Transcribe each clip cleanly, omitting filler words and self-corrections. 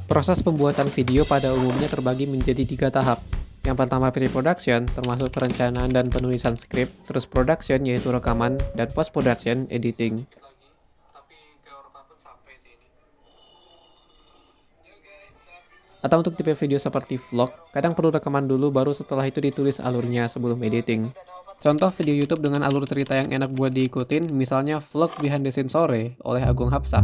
Proses pembuatan video pada umumnya terbagi menjadi 3 tahap. Yang pertama pre-production, termasuk perencanaan dan penulisan skrip, terus production yaitu rekaman, dan post-production editing. Atau untuk tipe video seperti vlog, kadang perlu rekaman dulu baru setelah itu ditulis alurnya sebelum editing. Contoh video YouTube dengan alur cerita yang enak buat diikutin, misalnya vlog behind the scene sore oleh Agung Hapsah.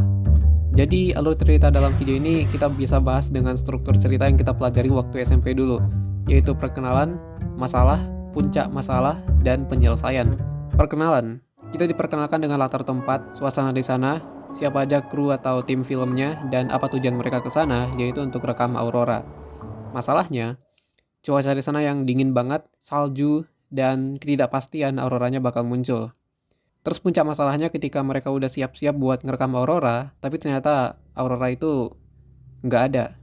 Jadi alur cerita dalam video ini kita bisa bahas dengan struktur cerita yang kita pelajari waktu SMP dulu, yaitu perkenalan, masalah, puncak masalah, dan penyelesaian. Perkenalan, kita diperkenalkan dengan latar tempat, suasana di sana, siapa aja kru atau tim filmnya, dan apa tujuan mereka ke sana, yaitu untuk rekam aurora. Masalahnya, cuaca di sana yang dingin banget, salju, dan ketidakpastian auroranya bakal muncul. Terus puncak masalahnya ketika mereka udah siap-siap buat ngerekam aurora, tapi ternyata aurora itu nggak ada.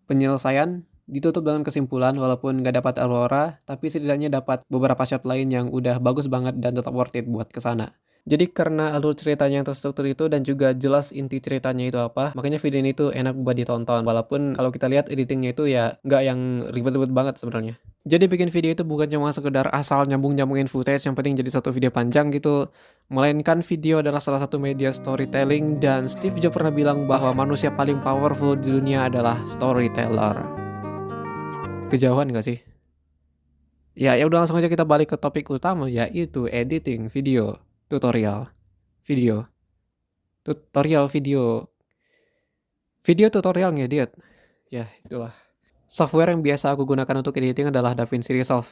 Penyelesaian ditutup dengan kesimpulan walaupun nggak dapat aurora, tapi setidaknya dapat beberapa shot lain yang udah bagus banget dan tetap worth it buat kesana. Jadi karena alur ceritanya yang terstruktur itu dan juga jelas inti ceritanya itu apa, makanya video ini tuh enak buat ditonton. Walaupun kalau kita lihat editingnya itu ya nggak yang ribet-ribet banget sebenarnya. Jadi bikin video itu bukan cuma sekedar asal nyambung-nyambungin footage yang penting jadi satu video panjang gitu, melainkan video adalah salah satu media storytelling dan Steve Jobs pernah bilang bahwa manusia paling powerful di dunia adalah storyteller. Kejauhan gak sih? Ya udah langsung aja kita balik ke topik utama yaitu editing video, tutorial, video, tutorial video, video tutorial ngedit. Ya itulah. Software yang biasa aku gunakan untuk editing adalah DaVinci Resolve.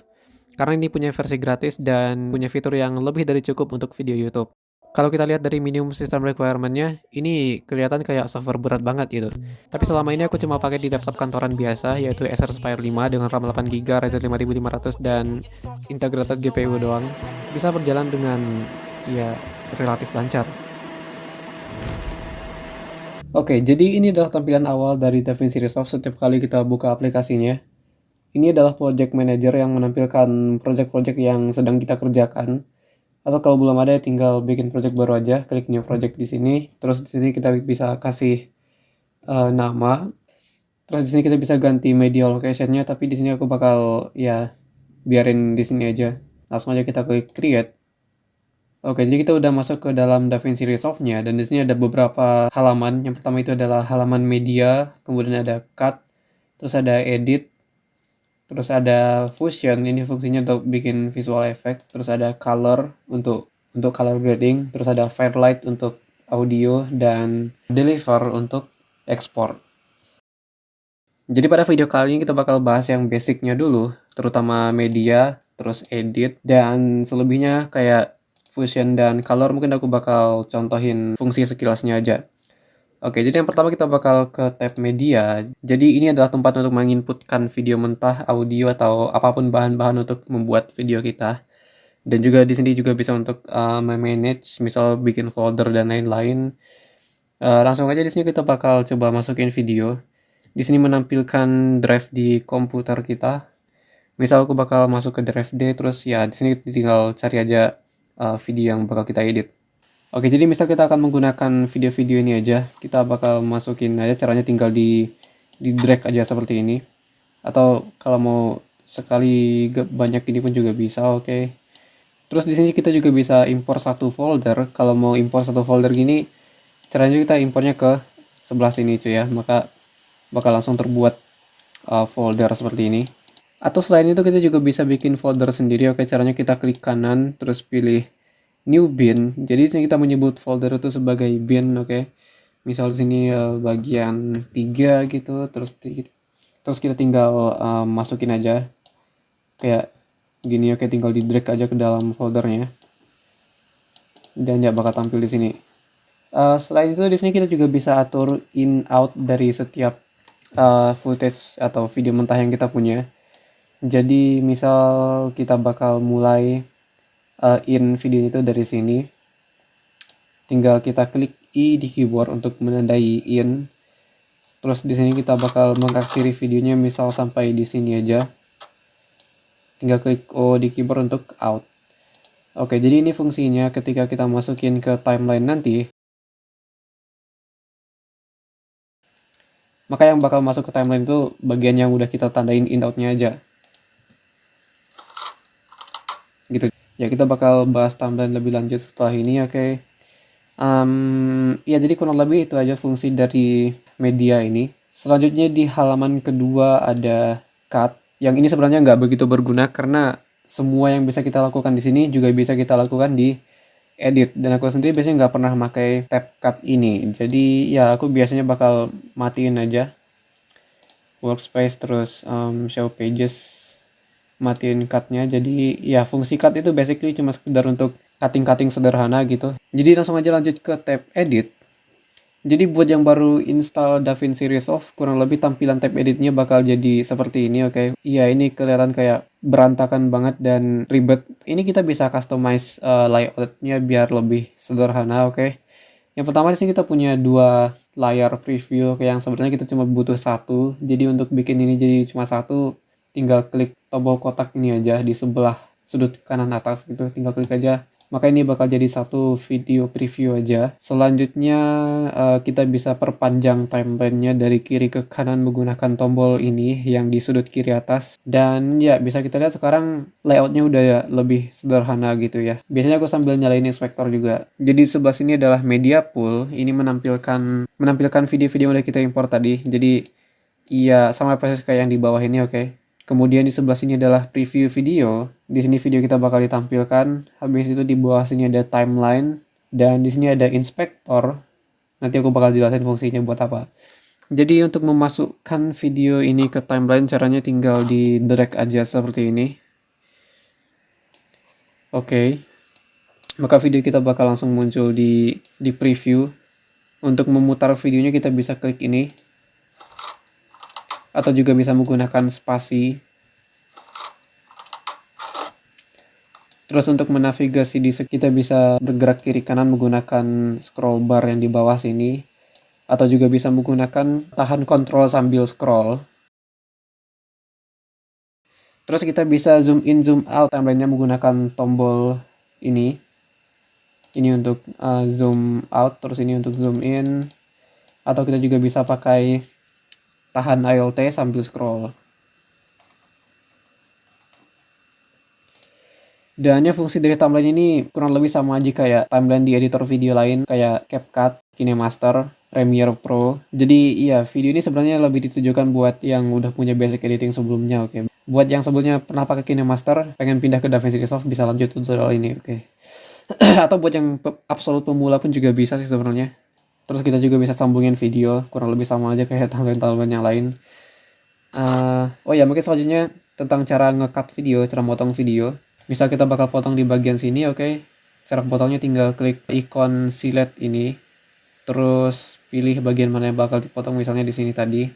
Karena ini punya versi gratis dan punya fitur yang lebih dari cukup untuk video YouTube. Kalau kita lihat dari minimum system requirement-nya, ini kelihatan kayak software berat banget gitu. Tapi selama ini aku cuma pakai di laptop kantoran biasa, yaitu Acer Aspire 5 dengan RAM 8GB, Ryzen 5500, dan integrated GPU doang. Bisa berjalan dengan, ya, relatif lancar. Oke, jadi ini adalah tampilan awal dari DaVinci Resolve setiap kali kita buka aplikasinya. Ini adalah project manager yang menampilkan project-project yang sedang kita kerjakan. Atau kalau belum ada tinggal bikin project baru aja, klik new project di sini. Terus di sini kita bisa kasih nama. Terus di sini kita bisa ganti media location-nya, tapi di sini aku bakal ya biarin di sini aja. Langsung aja kita klik create. Oke, jadi kita udah masuk ke dalam DaVinci Resolve-nya dan di sini ada beberapa halaman. Yang pertama itu adalah halaman media, kemudian ada cut, terus ada edit, terus ada fusion, ini fungsinya untuk bikin visual effect, terus ada color untuk color grading, terus ada fairlight untuk audio dan deliver untuk export. Jadi pada video kali ini kita bakal bahas yang basicnya dulu, terutama media, terus edit, dan selebihnya kayak fusion dan color mungkin aku bakal contohin fungsi sekilasnya aja. Oke, jadi yang pertama kita bakal ke tab media. Jadi ini adalah tempat untuk menginputkan video mentah, audio, atau apapun bahan-bahan untuk membuat video kita. Dan juga di sini juga bisa untuk manage, misal bikin folder dan lain-lain. Langsung aja di sini kita bakal coba masukin video. Di sini menampilkan drive di komputer kita. Misal aku bakal masuk ke drive D, terus ya di sini tinggal cari aja video yang bakal kita edit. Oke, jadi misal kita akan menggunakan video-video ini aja, kita bakal masukin aja, caranya tinggal di drag aja seperti ini. Atau kalau mau sekali banyak ini pun juga bisa, oke. Terus di sini kita juga bisa impor satu folder. Kalau mau impor satu folder gini, caranya kita impornya ke sebelah sini cuy ya, maka bakal langsung terbuat folder seperti ini. Atau selain itu kita juga bisa bikin folder sendiri, oke. Caranya kita klik kanan, terus pilih new bin. Jadi di sini kita menyebut folder itu sebagai bin, oke. Misal di sini bagian 3 gitu, terus kita tinggal masukin aja kayak gini, oke. Tinggal di drag aja ke dalam foldernya dan ya bakal tampil di sini. Selain itu di sini kita juga bisa atur in out dari setiap footage atau video mentah yang kita punya. Jadi misal kita bakal mulai in video itu dari sini, tinggal kita klik I di keyboard untuk menandai in. Terus di sini kita bakal mengakhiri videonya misal sampai di sini aja. Tinggal klik O di keyboard untuk out. Oke, jadi ini fungsinya ketika kita masukin ke timeline nanti. Maka yang bakal masuk ke timeline itu bagian yang udah kita tandain in out-nya aja. Gitu. Ya kita bakal bahas timeline lebih lanjut setelah ini, oke. Ya jadi kurang lebih itu aja fungsi dari media ini. Selanjutnya di halaman kedua ada cut. Yang ini sebenarnya nggak begitu berguna karena semua yang bisa kita lakukan di sini juga bisa kita lakukan di edit. Dan aku sendiri biasanya nggak pernah pakai tab cut ini. Jadi ya aku biasanya bakal matiin aja workspace terus show pages, matiin cut-nya. Jadi ya fungsi cut itu basically cuma sekedar untuk cutting-cutting sederhana gitu. Jadi langsung aja lanjut ke tab edit. Jadi buat yang baru install DaVinci Resolve, kurang lebih tampilan tab editnya bakal jadi seperti ini, oke. Iya, ini kelihatan kayak berantakan banget dan ribet. Ini kita bisa customize layoutnya biar lebih sederhana, oke. Yang pertama di sini kita punya dua layar preview, kayak yang sebenarnya kita cuma butuh satu. Jadi untuk bikin ini jadi cuma satu, tinggal klik tombol kotak ini aja di sebelah sudut kanan atas gitu, tinggal klik aja. Maka ini bakal jadi satu video preview aja. Selanjutnya kita bisa perpanjang timelinenya dari kiri ke kanan menggunakan tombol ini yang di sudut kiri atas. Dan ya bisa kita lihat sekarang layoutnya udah lebih sederhana gitu ya. Biasanya aku sambil nyalain inspektor juga. Jadi sebelah sini adalah media pool. Ini menampilkan video-video yang udah kita import tadi. Jadi iya sama persis kayak yang di bawah ini, oke. Kemudian di sebelah sini adalah preview video. Di sini video kita bakal ditampilkan. Habis itu di bawah sini ada timeline dan di sini ada inspektor. Nanti aku bakal jelasin fungsinya buat apa. Jadi untuk memasukkan video ini ke timeline caranya tinggal di drag aja seperti ini. Oke. Maka video kita bakal langsung muncul di preview. Untuk memutar videonya kita bisa klik ini. Atau juga bisa menggunakan spasi. Terus untuk menavigasi kita bisa bergerak kiri kanan menggunakan scroll bar yang di bawah sini. Atau juga bisa menggunakan tahan kontrol sambil scroll. Terus kita bisa zoom in zoom out timelinenya menggunakan tombol ini. Ini untuk zoom out, terus ini untuk zoom in. Atau kita juga bisa pakai tahan Alt sambil scroll. Dan ya fungsi dari timeline ini kurang lebih sama aja kayak timeline di editor video lain kayak CapCut, KineMaster, Premiere Pro. Jadi iya video ini sebenarnya lebih ditujukan buat yang udah punya basic editing sebelumnya, oke. Buat yang sebelumnya pernah pakai KineMaster, pengen pindah ke DaVinci Resolve bisa lanjut tutorial ini, oke. Atau buat yang absolut pemula pun juga bisa sih sebenarnya. Terus kita juga bisa sambungin video, kurang lebih sama aja kayak timeline-timeline yang lain. Oh ya mungkin selanjutnya tentang cara nge-cut video, cara motong video. Misal kita bakal potong di bagian sini, oke. Cara potongnya tinggal klik ikon silet ini. Terus pilih bagian mana yang bakal dipotong, misalnya di sini tadi.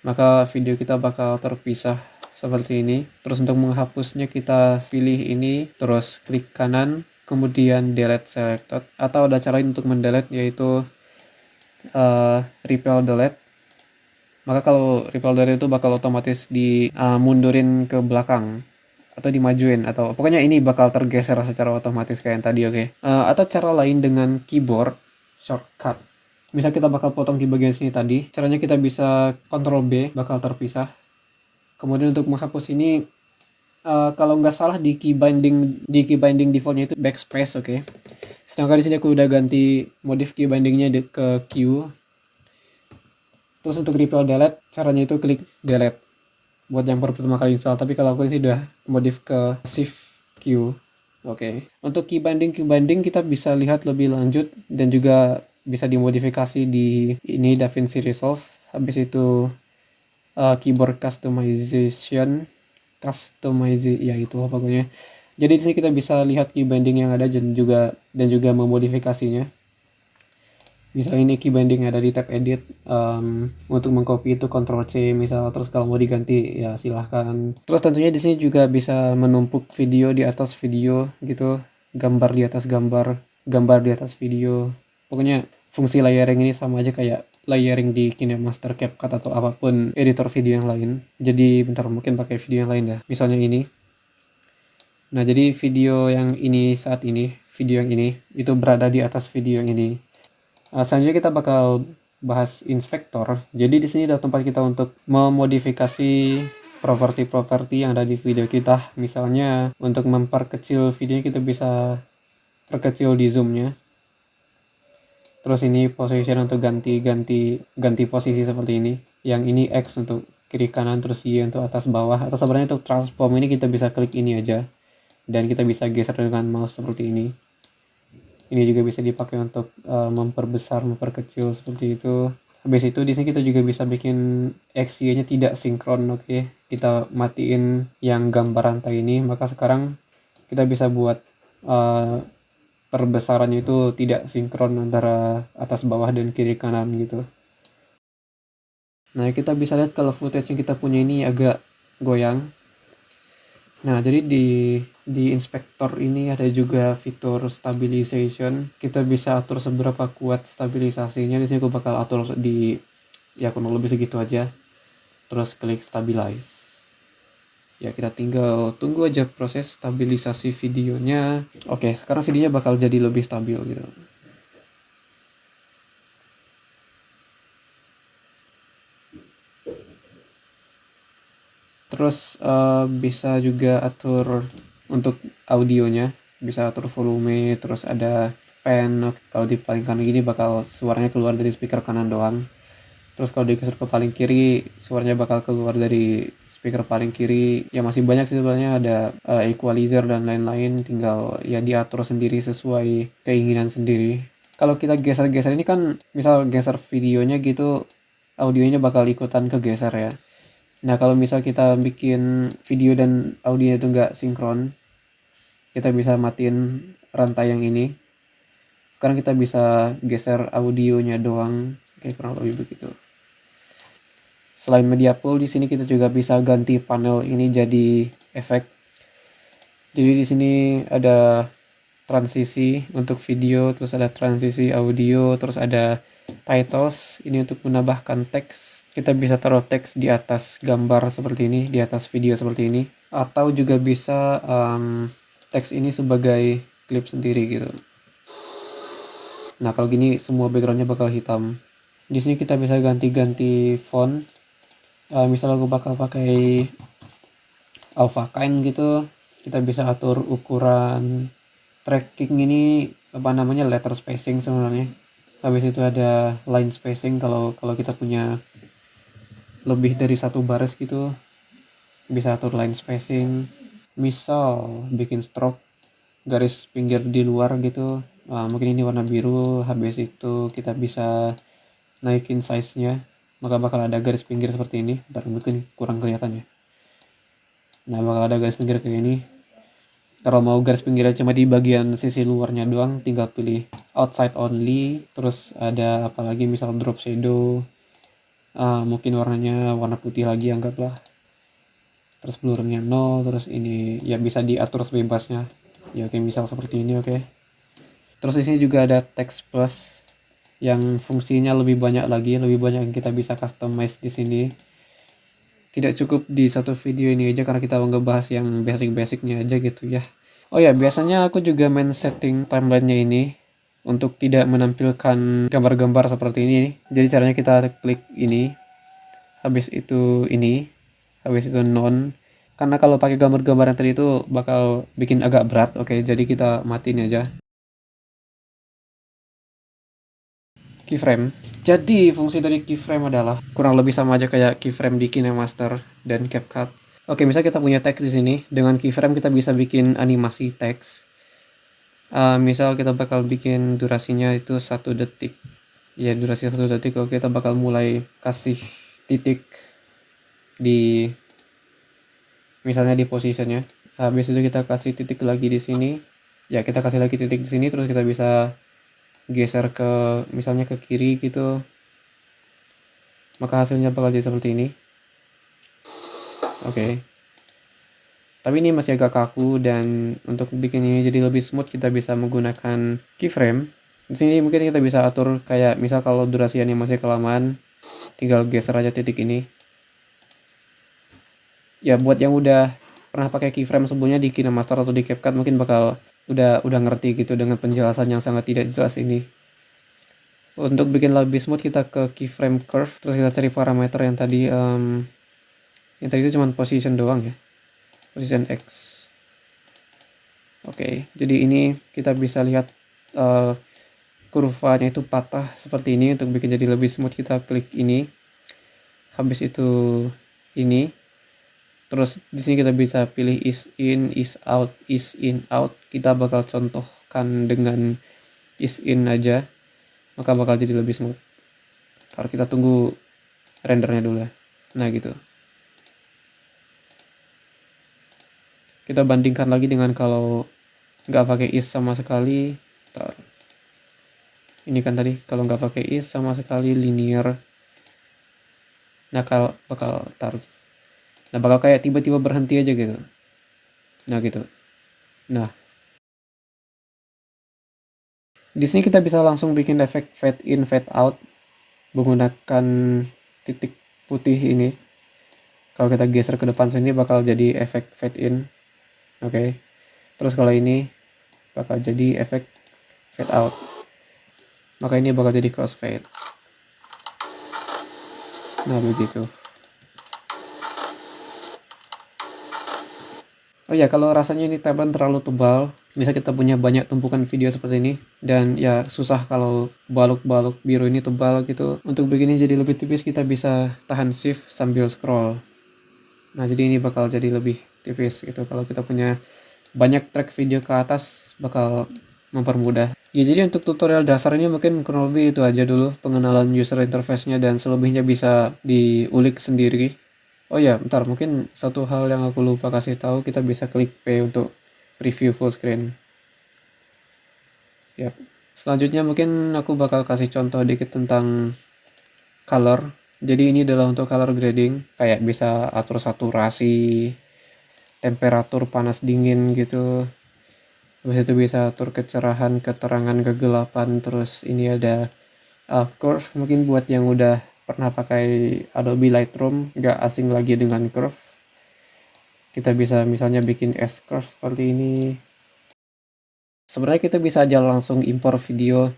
Maka video kita bakal terpisah seperti ini. Terus untuk menghapusnya kita pilih ini, terus klik kanan, kemudian delete selected. Atau ada cara lain untuk mendelete yaitu repel delete. Maka kalau repel delete itu bakal otomatis mundurin ke belakang atau dimajuin, atau pokoknya ini bakal tergeser secara otomatis kayak yang tadi, oke. Atau cara lain dengan keyboard shortcut. Misal kita bakal potong di bagian sini tadi, caranya kita bisa Ctrl B, bakal terpisah. Kemudian untuk menghapus ini, kalau nggak salah di key binding defaultnya itu backspace, oke. Sedangkan di sini aku udah ganti modif key bindingnya ke Q. Terus untuk repel delete, caranya itu klik delete buat yang pertama kali install. Tapi kalau aku sih udah modif ke shift Q. Oke. Untuk key binding kita bisa lihat lebih lanjut dan juga bisa dimodifikasi di ini DaVinci Resolve. Habis itu keyboard customization ya itu pokoknya. Jadi di sini kita bisa lihat key binding yang ada dan juga memodifikasinya. Misal ini key binding ada di tab edit, untuk mengcopy itu Ctrl C misal, terus kalau mau diganti ya silahkan. Terus tentunya di sini juga bisa menumpuk video di atas video gitu, gambar di atas gambar di atas video. Pokoknya fungsi layering ini sama aja kayak layering di KineMaster, CapCut atau apapun editor video yang lain. Jadi bentar, mungkin pakai video yang lain dah. Misalnya ini. Nah, jadi video yang ini saat ini, video yang ini itu berada di atas video yang ini. Selanjutnya kita bakal bahas inspektor. Jadi di sini adalah tempat kita untuk memodifikasi properti-properti yang ada di video kita. Misalnya untuk memperkecil videonya kita bisa perkecil di zoomnya. Terus ini position untuk ganti posisi seperti ini. Yang ini X untuk kiri kanan, terus Y untuk atas bawah. Atau sebenarnya untuk transform ini kita bisa klik ini aja. Dan kita bisa geser dengan mouse seperti ini. Ini juga bisa dipakai untuk memperbesar, memperkecil seperti itu. Habis itu di sini kita juga bisa bikin XY-nya tidak sinkron, oke. Kita matiin yang gambar rantai ini, maka sekarang kita bisa buat perbesarannya itu tidak sinkron antara atas bawah dan kiri kanan gitu. Nah, kita bisa lihat kalau footage yang kita punya ini agak goyang. Nah, jadi di inspektor ini ada juga fitur stabilization. Kita bisa atur seberapa kuat stabilisasinya. Di sini aku bakal atur di ya kurang lebih segitu aja. Terus klik stabilize. Ya, kita tinggal tunggu aja proses stabilisasi videonya. Oke, sekarang videonya bakal jadi lebih stabil gitu. Terus bisa juga atur untuk audionya, bisa atur volume, terus ada pen. Kalau di paling kanan gini bakal suaranya keluar dari speaker kanan doang. Terus kalau digeser ke paling kiri, suaranya bakal keluar dari speaker paling kiri. Ya masih banyak sih sebenarnya, ada equalizer dan lain-lain, tinggal ya diatur sendiri sesuai keinginan sendiri. Kalau kita geser-geser ini kan, misal geser videonya gitu, audionya bakal ikutan kegeser ya. Nah, kalau misal kita bikin video dan audionya itu nggak sinkron, kita bisa matiin rantai yang ini. Sekarang kita bisa geser audionya doang, kayak kurang lebih begitu. Selain media pool, di sini kita juga bisa ganti panel ini jadi efek. Jadi di sini ada transisi untuk video, terus ada transisi audio, terus ada titles, ini untuk menambahkan teks. Kita bisa taruh teks di atas gambar seperti ini, di atas video seperti ini, atau juga bisa teks ini sebagai klip sendiri gitu. Nah, kalau gini semua backgroundnya bakal hitam. Di sini kita bisa ganti-ganti font. Misal aku bakal pakai Alphakine gitu, kita bisa atur ukuran tracking ini letter spacing sebenarnya. Habis itu ada line spacing, kalau kita punya lebih dari satu baris gitu bisa atur line spacing. Misal bikin stroke garis pinggir di luar gitu, mungkin ini warna biru. Habis itu kita bisa naikin size nya, maka bakal ada garis pinggir seperti ini. Ntar mungkin kurang kelihatannya. Nah, bakal ada garis pinggir kayak ini. Kalau mau garis pinggirnya cuma di bagian sisi luarnya doang, tinggal pilih outside only. Terus ada apalagi, misal drop shadow, mungkin warnanya warna putih lagi anggaplah. Terus blurnya 0, terus ini ya bisa diatur sebebasnya. Ya oke, misal seperti ini, oke. Terus di sini juga ada text plus yang fungsinya lebih banyak lagi, lebih banyak yang kita bisa customize di sini. Tidak cukup di satu video ini aja karena kita ngebahas yang basic-basicnya aja gitu ya. Oh ya, biasanya aku juga main setting timelinenya ini untuk tidak menampilkan gambar-gambar seperti ini. Jadi caranya kita klik ini, habis itu ini, habis itu non. Karena kalau pakai gambar-gambar yang tadi itu bakal bikin agak berat, oke. Jadi kita matiin aja. Keyframe. Jadi fungsi dari keyframe adalah kurang lebih sama aja kayak keyframe di KineMaster dan CapCut. Oke, misalnya kita punya teks di sini, dengan keyframe kita bisa bikin animasi teks. Misal kita bakal bikin durasinya itu 1 detik. Ya, durasi 1 detik. Oke, kita bakal mulai kasih titik di misalnya di positionnya. Habis itu kita kasih titik lagi di sini. Ya, kita kasih lagi titik di sini, terus kita bisa geser ke misalnya ke kiri gitu, maka hasilnya bakal jadi seperti ini. Oke. Tapi ini masih agak kaku, dan untuk bikin ini jadi lebih smooth kita bisa menggunakan keyframe. Di sini mungkin kita bisa atur kayak misal kalau durasi animasi kelamaan, tinggal geser aja titik ini. Ya, buat yang udah pernah pakai keyframe sebelumnya di KineMaster atau di CapCut mungkin bakal udah ngerti gitu dengan penjelasan yang sangat tidak jelas ini. Untuk bikin lebih smooth kita ke keyframe curve, terus kita cari parameter yang tadi itu cuma position doang ya, position X. Oke, jadi ini kita bisa lihat kurvanya itu patah seperti ini. Untuk bikin jadi lebih smooth kita klik ini, habis itu ini, terus di sini kita bisa pilih is in, is out, is in, out. Kita bakal contohkan dengan is in aja, maka bakal jadi lebih smooth. Ntar kita tunggu rendernya dulu ya. Nah gitu. Kita bandingkan lagi dengan kalau nggak pakai is sama sekali. Ntar. Ini kan tadi kalau nggak pakai is sama sekali linear. Nah kalau bakal kayak tiba-tiba berhenti aja gitu. Nah gitu. Nah, di sini kita bisa langsung bikin efek fade in, fade out menggunakan titik putih ini. Kalau kita geser ke depan sini bakal jadi efek fade in. Oke. Terus kalau ini bakal jadi efek fade out. Maka ini bakal jadi crossfade. Nah, begitu. Oh ya, kalau rasanya ini tablet terlalu tebal, bisa kita punya banyak tumpukan video seperti ini, dan ya susah kalau balok-balok biru ini tebal gitu. Untuk bikinnya jadi lebih tipis, kita bisa tahan shift sambil scroll. Nah, jadi ini bakal jadi lebih tipis gitu. Kalau kita punya banyak track video ke atas, bakal mempermudah. Ya, jadi untuk tutorial dasarnya mungkin kurang lebih itu aja dulu, pengenalan user interface-nya, dan selebihnya bisa diulik sendiri. Oh ya, bentar, mungkin satu hal yang aku lupa kasih tahu, kita bisa klik P untuk preview full screen. Yap. Selanjutnya mungkin aku bakal kasih contoh dikit tentang color. Jadi ini adalah untuk color grading, kayak bisa atur saturasi, temperatur panas dingin gitu. Habis itu bisa atur kecerahan, keterangan, kegelapan. Terus ini ada curve, mungkin buat yang udah pernah pakai Adobe Lightroom, nggak asing lagi dengan curve. Kita bisa misalnya bikin S-curve seperti ini. Sebenarnya kita bisa aja langsung impor video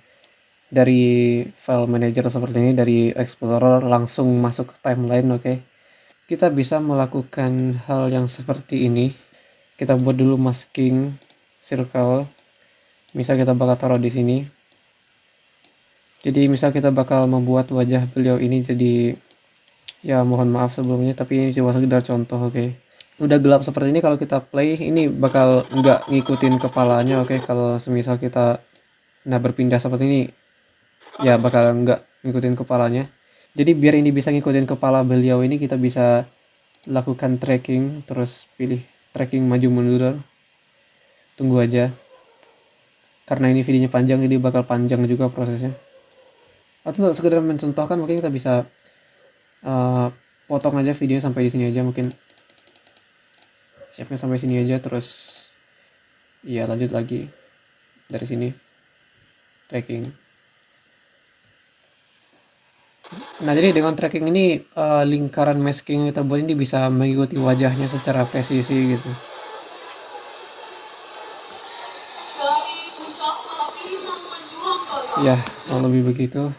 dari file manager seperti ini, dari Explorer, langsung masuk ke timeline, oke. Kita bisa melakukan hal yang seperti ini. Kita buat dulu masking circle. Misal kita bakal taruh di sini. Jadi misal kita bakal membuat wajah beliau ini jadi, ya mohon maaf sebelumnya, tapi ini cuma sekedar contoh, oke. Udah gelap seperti ini, kalau kita play ini bakal nggak ngikutin kepalanya, oke. Kalau semisal kita berpindah seperti ini, ya bakal nggak ngikutin kepalanya. Jadi biar ini bisa ngikutin kepala beliau ini, kita bisa lakukan tracking, terus pilih tracking maju mundur. Tunggu aja, karena ini videonya panjang, jadi bakal panjang juga prosesnya. Atau untuk sekedar mencontohkan, mungkin kita bisa potong aja videonya sampai di sini aja, mungkin shape-nya sampai sini aja, terus ya lanjut lagi dari sini tracking. Nah, jadi dengan tracking ini lingkaran masking yang kita buat ini bisa mengikuti wajahnya secara presisi gitu. Ya, kurang lebih begitu.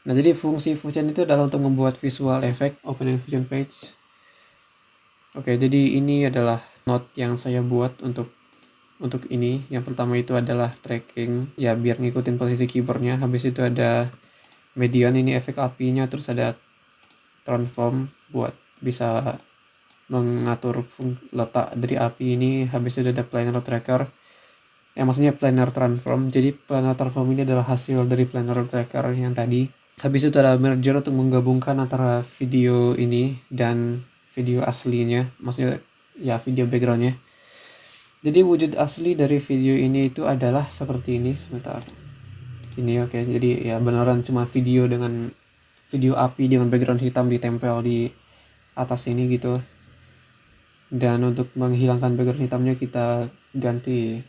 Nah, jadi fungsi Fusion itu adalah untuk membuat visual effect, open in Fusion page. Oke, jadi ini adalah note yang saya buat untuk ini. Yang pertama itu adalah tracking, ya biar ngikutin posisi keyboardnya. Habis itu ada median, ini efek apinya. Terus ada transform buat bisa mengatur letak dari api ini. Habis itu ada planar tracker, maksudnya planar transform. Jadi planar transform ini adalah hasil dari planar tracker yang tadi. Habis itu ada merger untuk menggabungkan antara video ini dan video aslinya, maksudnya ya video backgroundnya. Jadi wujud asli dari video ini itu adalah seperti ini. Sebentar, ini oke. Jadi ya beneran cuma video dengan video api dengan background hitam ditempel di atas ini gitu. Dan untuk menghilangkan background hitamnya kita ganti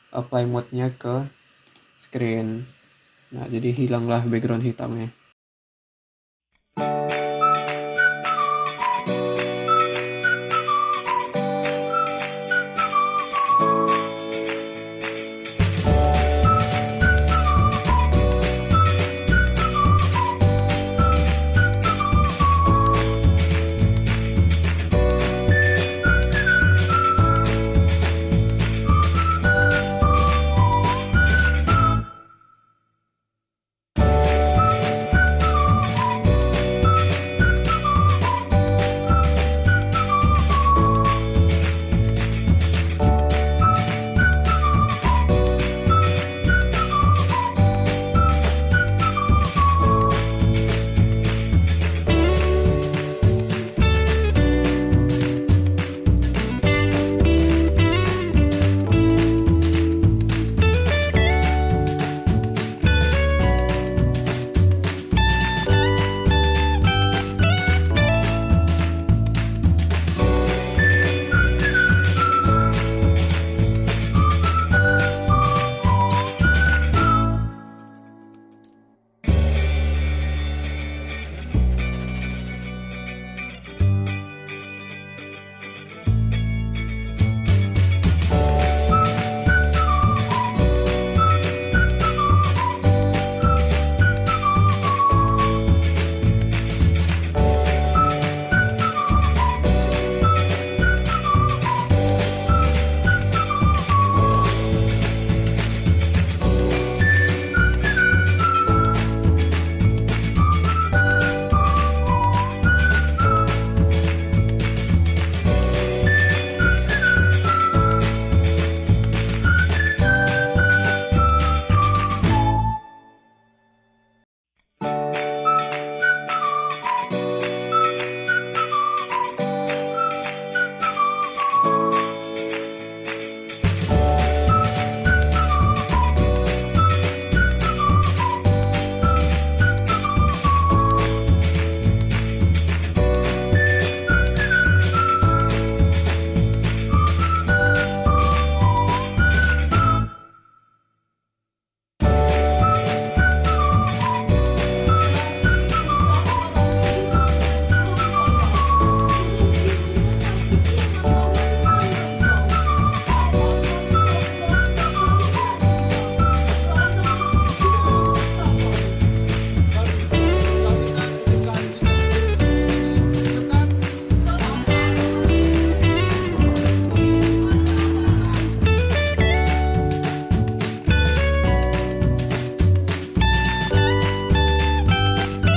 apply mode-nya ke screen. Nah, jadi hilanglah background hitamnya.